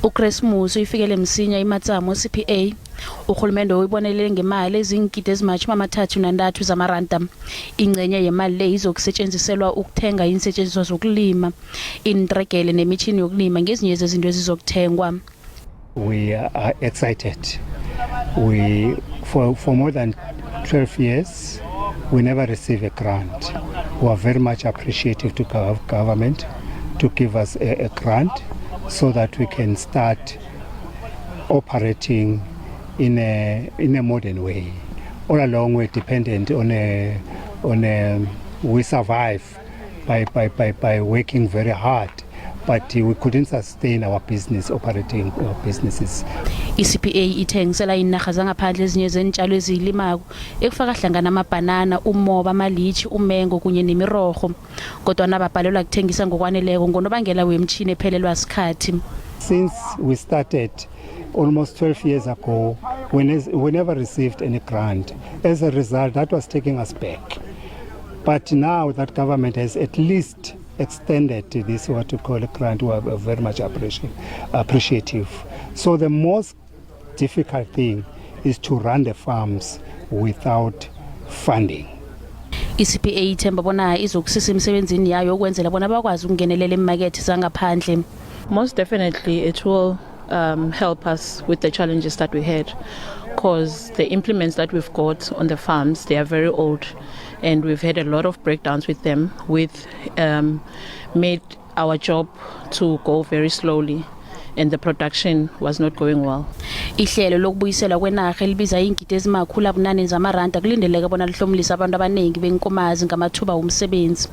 Ukresimusi uyifikele msinya iMatsamo I-CPA. Urhulumende uyibonelele ngemali eziingidi ezimatjhumi amathathu nantathu zamaranda. Ingcenye yemali le izokusetshenziselwa ukuthenga insetshenziswa zokulima, intregele nemitjhini yokulima ngezinye zezinto ezizokuthengwa. We are excited. For more than 12 years, we never receive a grant. We are very much appreciative to government to give us a grant so that we can start operating in a modern way. All along we're dependent we survive by working very hard, but we couldn't sustain our business, operating our businesses. I-CPA ithengisela inarha zangaphandle ezinye zenitshalo ezilimako ekufaka hlangana amabhanana, umoba, ama-litchi, umengo kunye nemirorho. Kodwa nababhalelwa kuthengisa ngokwaneleko ngonobangela wemtjhini ephelelwa sikhathi. Since we started almost 12 years ago, we never received any grant. As a result, that was taking us back. But now that government has at least extended this, what we call a grant, we are very much appreciative. So the most difficult thing is to run the farms without funding. I-CPA ithemba bona izokusisa emsebenzini yayo ukwenzela bona bakwazi ukungenelela emakethe zangaphandle. Most definitely it will help us with the challenges that we had, because the implements that we've got on the farms, they are very old, and we've had a lot of breakdowns with them, made our job to go very slowly, and the production was not going well. Ihlelo lokubuyisela kwenarha elibiza iingidi ezimakhulu abunane zamaranda kulindeleke bona lihlomulise abantu abaningi b'eNkomazi ngamathuba womsebenzi.